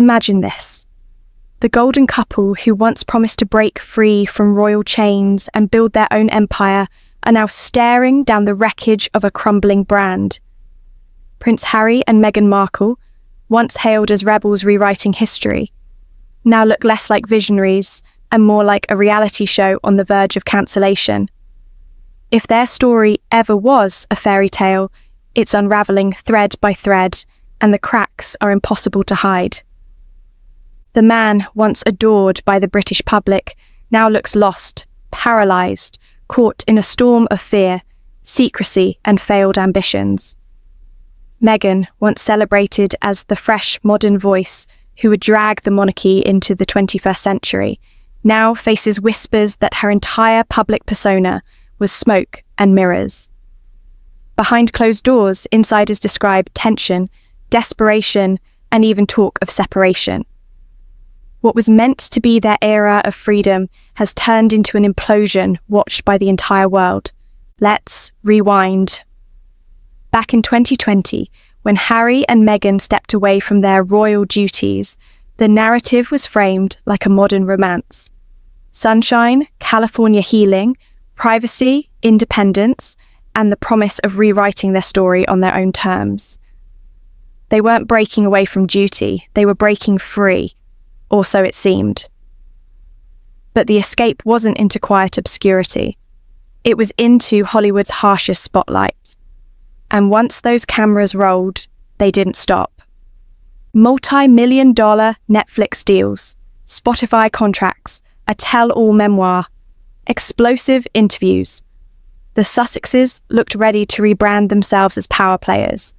Imagine this. The golden couple who once promised to break free from royal chains and build their own empire are now staring down the wreckage of a crumbling brand. Prince Harry and Meghan Markle, once hailed as rebels rewriting history, now look less like visionaries and more like a reality show on the verge of cancellation. If their story ever was a fairy tale, it's unraveling thread by thread, and the cracks are impossible to hide. The man once adored by the British public now looks lost, paralysed, caught in a storm of fear, secrecy and failed ambitions. Meghan, once celebrated as the fresh modern voice who would drag the monarchy into the 21st century, now faces whispers that her entire public persona was smoke and mirrors. Behind closed doors, insiders describe tension, desperation, and even talk of separation. What was meant to be their era of freedom has turned into an implosion watched by the entire world. Let's rewind. Back in 2020, when Harry and Meghan stepped away from their royal duties, the narrative was framed like a modern romance. Sunshine, California healing, privacy, independence, and the promise of rewriting their story on their own terms. They weren't breaking away from duty, they were breaking free, or so it seemed. But the escape wasn't into quiet obscurity. It was into Hollywood's harshest spotlight. And once those cameras rolled, they didn't stop. Multi-million-dollar Netflix deals, Spotify contracts, a tell-all memoir, explosive interviews. The Sussexes looked ready to rebrand themselves as power players.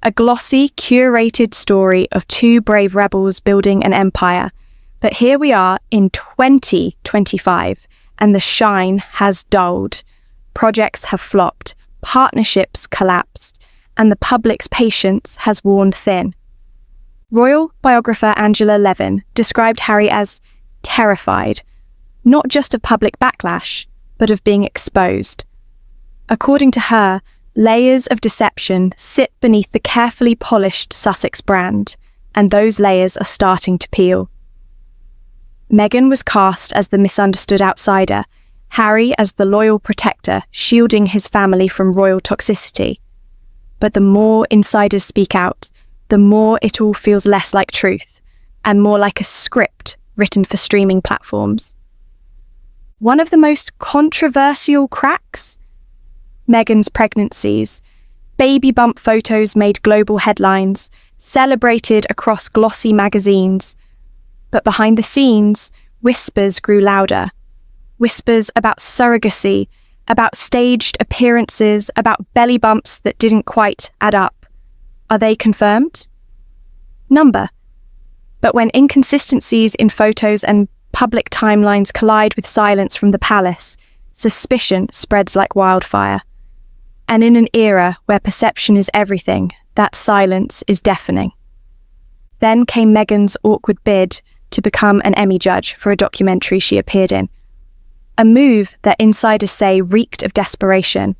A glossy, curated story of two brave rebels building an empire. But here we are in 2025, and the shine has dulled. Projects have flopped, partnerships collapsed, and the public's patience has worn thin. Royal biographer Angela Levin described Harry as terrified, not just of public backlash, but of being exposed. According to her, layers of deception sit beneath the carefully polished Sussex brand, and those layers are starting to peel. Meghan was cast as the misunderstood outsider, Harry as the loyal protector, shielding his family from royal toxicity. But the more insiders speak out, the more it all feels less like truth, and more like a script written for streaming platforms. One of the most controversial cracks? Meghan's pregnancies. Baby bump photos made global headlines, celebrated across glossy magazines. But behind the scenes, whispers grew louder. Whispers about surrogacy, about staged appearances, about belly bumps that didn't quite add up. Are they confirmed? Number. But when inconsistencies in photos and public timelines collide with silence from the palace, suspicion spreads like wildfire. And in an era where perception is everything, that silence is deafening. Then came Meghan's awkward bid to become an Emmy judge for a documentary she appeared in. A move that insiders say reeked of desperation.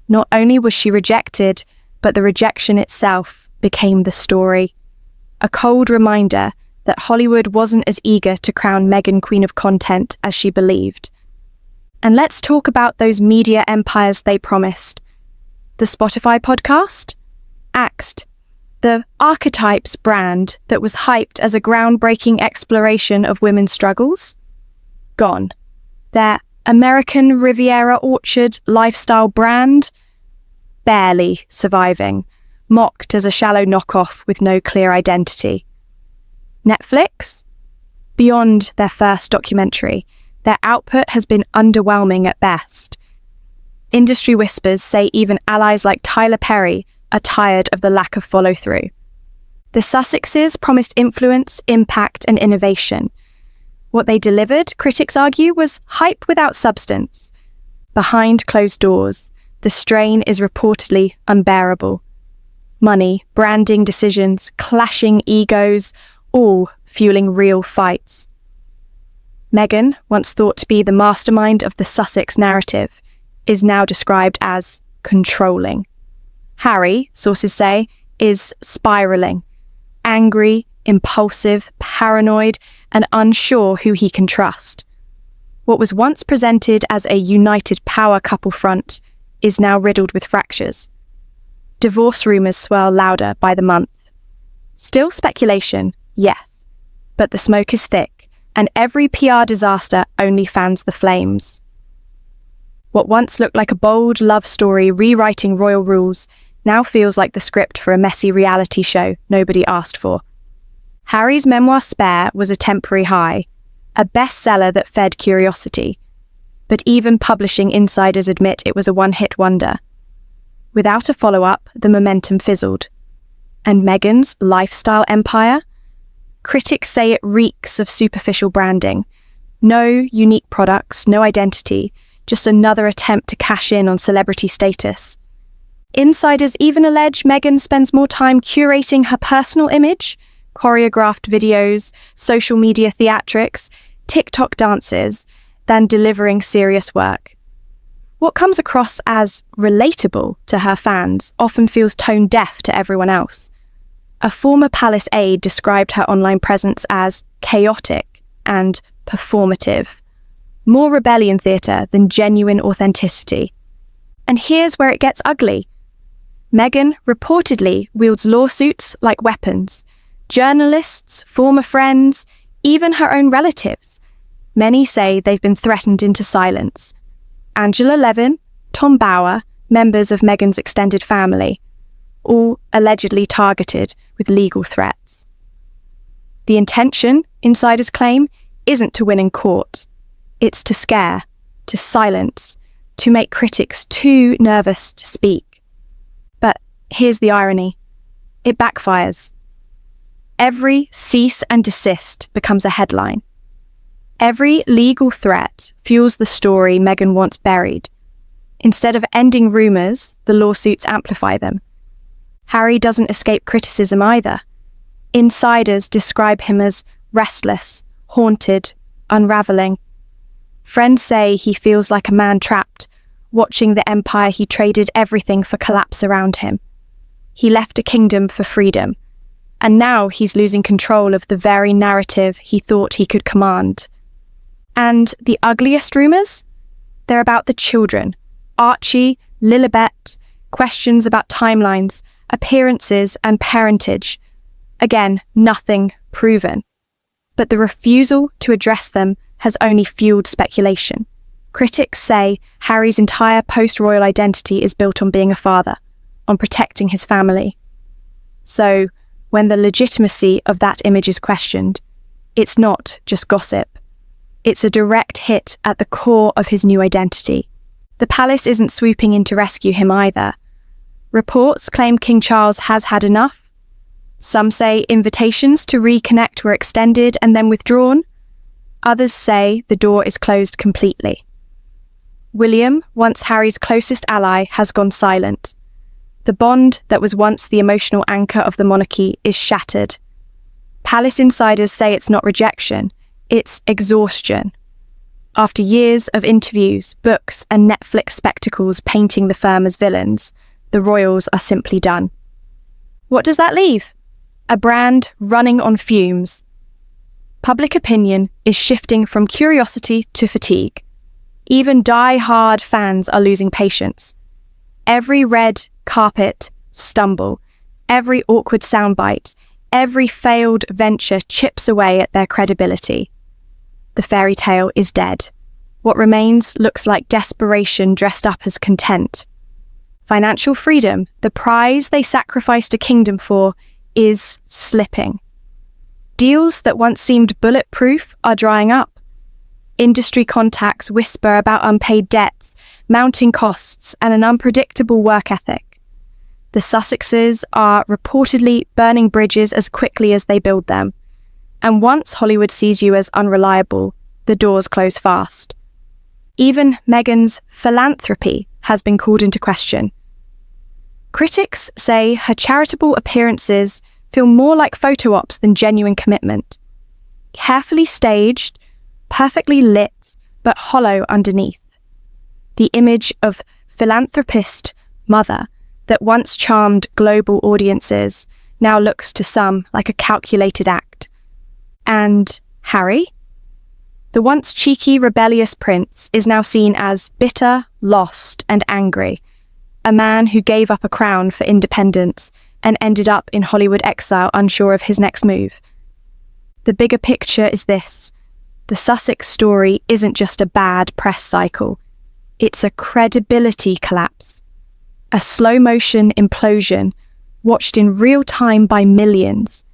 Not only was she rejected, but the rejection itself became the story. A cold reminder that Hollywood wasn't as eager to crown Meghan Queen of Content as she believed. And let's talk about those media empires they promised. The Spotify podcast? Axed. The Archetypes brand that was hyped as a groundbreaking exploration of women's struggles? Gone. Their American Riviera Orchard lifestyle brand? Barely surviving, mocked as a shallow knockoff with no clear identity. Netflix? Beyond their first documentary, their output has been underwhelming at best. Industry whispers say even allies like Tyler Perry are tired of the lack of follow-through. The Sussexes promised influence, impact, and innovation. What they delivered, critics argue, was hype without substance. Behind closed doors, the strain is reportedly unbearable. Money, branding decisions, clashing egos, all fueling real fights. Meghan, once thought to be the mastermind of the Sussex narrative, is now described as controlling. Harry, sources say, is spiraling, angry, impulsive, paranoid, and unsure who he can trust. What was once presented as a united power couple front is now riddled with fractures. Divorce rumours swirl louder by the month. Still speculation, yes, but the smoke is thick, and every PR disaster only fans the flames. What once looked like a bold love story rewriting royal rules now feels like the script for a messy reality show nobody asked for. Harry's memoir Spare was a temporary high, a bestseller that fed curiosity, but even publishing insiders admit it was a one-hit wonder. Without a follow-up, the momentum fizzled. And Meghan's lifestyle empire? Critics say it reeks of superficial branding. No unique products, no identity, just another attempt to cash in on celebrity status. Insiders even allege Meghan spends more time curating her personal image, choreographed videos, social media theatrics, TikTok dances, than delivering serious work. What comes across as relatable to her fans often feels tone deaf to everyone else. A former palace aide described her online presence as chaotic and performative, more rebellion theatre than genuine authenticity. And here's where it gets ugly. Meghan reportedly wields lawsuits like weapons. Journalists, former friends, even her own relatives. Many say they've been threatened into silence. Angela Levin, Tom Bower, members of Meghan's extended family, all allegedly targeted with legal threats. The intention, insiders claim, isn't to win in court. It's to scare, to silence, to make critics too nervous to speak. But here's the irony. It backfires. Every cease and desist becomes a headline. Every legal threat fuels the story Meghan wants buried. Instead of ending rumours, the lawsuits amplify them. Harry doesn't escape criticism either. Insiders describe him as restless, haunted, unraveling. Friends say he feels like a man trapped, watching the empire he traded everything for collapse around him. He left a kingdom for freedom, and now he's losing control of the very narrative he thought he could command. And the ugliest rumours? They're about the children. Archie, Lilibet, questions about timelines, appearances and parentage. Again, nothing proven. But the refusal to address them has only fueled speculation. Critics say Harry's entire post-royal identity is built on being a father, on protecting his family. So, when the legitimacy of that image is questioned, it's not just gossip. It's a direct hit at the core of his new identity. The palace isn't swooping in to rescue him either. Reports claim King Charles has had enough. Some say invitations to reconnect were extended and then withdrawn. Others say the door is closed completely. William, once Harry's closest ally, has gone silent. The bond that was once the emotional anchor of the monarchy is shattered. Palace insiders say it's not rejection, it's exhaustion. After years of interviews, books, and Netflix spectacles painting the firm as villains, the royals are simply done. What does that leave? A brand running on fumes. Public opinion is shifting from curiosity to fatigue. Even die-hard fans are losing patience. Every red carpet stumble, every awkward soundbite, every failed venture chips away at their credibility. The fairy tale is dead. What remains looks like desperation dressed up as content. Financial freedom, the prize they sacrificed a kingdom for, is slipping. Deals that once seemed bulletproof are drying up. Industry contacts whisper about unpaid debts, mounting costs, and an unpredictable work ethic. The Sussexes are reportedly burning bridges as quickly as they build them. And once Hollywood sees you as unreliable, the doors close fast. Even Meghan's philanthropy has been called into question. Critics say her charitable appearances feel more like photo ops than genuine commitment. Carefully staged, perfectly lit, but hollow underneath. The image of philanthropist mother that once charmed global audiences now looks to some like a calculated act. And Harry? The once cheeky, rebellious prince is now seen as bitter, lost, and angry, a man who gave up a crown for independence and ended up in Hollywood exile, unsure of his next move. The bigger picture is this: the Sussex story isn't just a bad press cycle, it's a credibility collapse, a slow-motion implosion watched in real time by millions,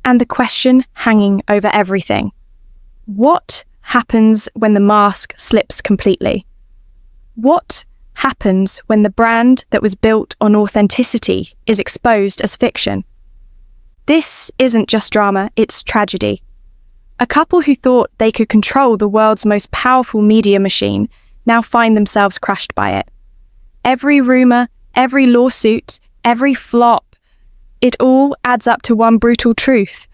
and the question hanging over everything: what happens when the mask slips completely? What happens when the brand that was built on authenticity is exposed as fiction? This isn't just drama, it's tragedy. A couple who thought they could control the world's most powerful media machine now find themselves crushed by it. Every rumour, every lawsuit, every flop, it all adds up to one brutal truth: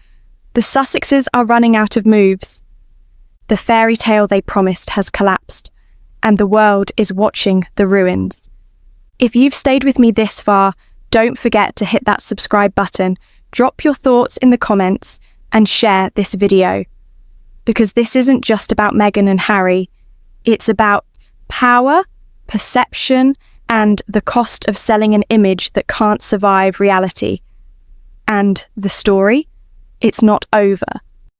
the Sussexes are running out of moves. The fairy tale they promised has collapsed, and the world is watching the ruins. If you've stayed with me this far, don't forget to hit that subscribe button, drop your thoughts in the comments, and share this video. Because this isn't just about Meghan and Harry, it's about power, perception, and the cost of selling an image that can't survive reality. And the story? It's not over.